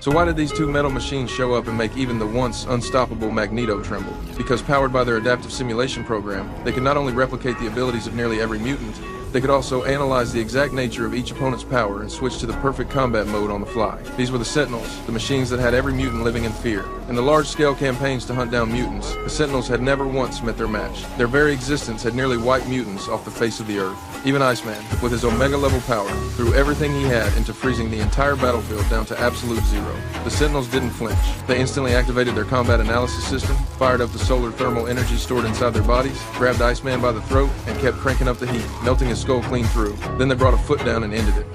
So why did these two metal machines show up and make even the once unstoppable Magneto tremble? Because powered by their adaptive simulation program, they could not only replicate the abilities of nearly every mutant, they could also analyze the exact nature of each opponent's power and switch to the perfect combat mode on the fly. These were the Sentinels, the machines that had every mutant living in fear. In the large-scale campaigns to hunt down mutants, the Sentinels had never once met their match. Their very existence had nearly wiped mutants off the face of the earth. Even Iceman, with his Omega-level power, threw everything he had into freezing the entire battlefield down to absolute zero. The Sentinels didn't flinch. They instantly activated their combat analysis system, fired up the solar thermal energy stored inside their bodies, grabbed Iceman by the throat, and kept cranking up the heat, melting his skull clean through. Then they brought a foot down and ended it.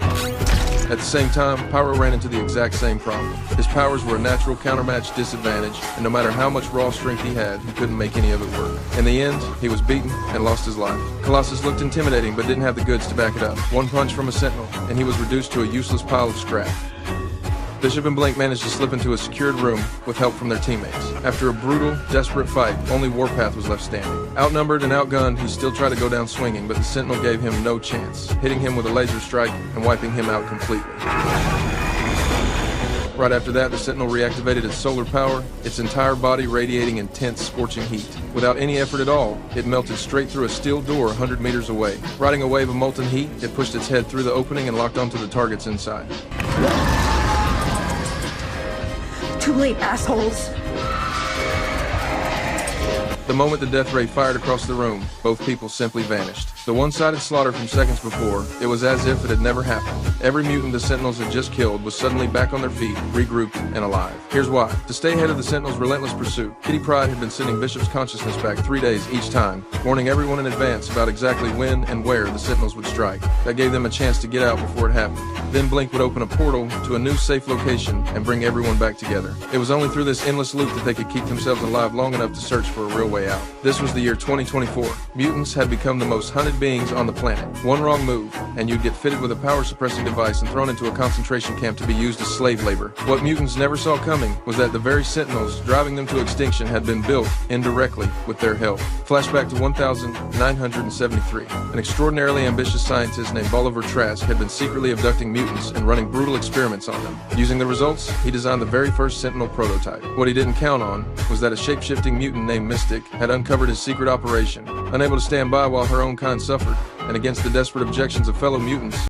At the same time, Pyro ran into the exact same problem. His powers were a natural countermatch disadvantage, and no matter how much raw strength he had, he couldn't make any of it work. In the end, he was beaten and lost his life. Colossus looked intimidating but didn't have the goods to back it up. One punch from a Sentinel, and he was reduced to a useless pile of scrap. Bishop and Blink managed to slip into a secured room with help from their teammates. After a brutal, desperate fight, only Warpath was left standing. Outnumbered and outgunned, he still tried to go down swinging, but the Sentinel gave him no chance, hitting him with a laser strike and wiping him out completely. Right after that, the Sentinel reactivated its solar power, its entire body radiating intense, scorching heat. Without any effort at all, it melted straight through a steel door 100 meters away. Riding a wave of molten heat, it pushed its head through the opening and locked onto the targets inside. Too late, assholes! The moment the death ray fired across the room, both people simply vanished. The one-sided slaughter from seconds before, it was as if it had never happened. Every mutant the Sentinels had just killed was suddenly back on their feet, regrouped, and alive. Here's why. To stay ahead of the Sentinels' relentless pursuit, Kitty Pryde had been sending Bishop's consciousness back 3 days each time, warning everyone in advance about exactly when and where the Sentinels would strike. That gave them a chance to get out before it happened. Then Blink would open a portal to a new safe location and bring everyone back together. It was only through this endless loop that they could keep themselves alive long enough to search for a real way out. This was the year 2024. Mutants had become the most hunted beings on the planet. One wrong move, and you'd get fitted with a power-suppressing device and thrown into a concentration camp to be used as slave labor. What mutants never saw coming was that the very Sentinels driving them to extinction had been built indirectly with their help. Flashback to 1973. An extraordinarily ambitious scientist named Bolivar Trask had been secretly abducting mutants and running brutal experiments on them. Using the results, he designed the very first Sentinel prototype. What he didn't count on was that a shape-shifting mutant named Mystic had uncovered his secret operation. Unable to stand by while her own kind suffered, and against the desperate objections of fellow mutants,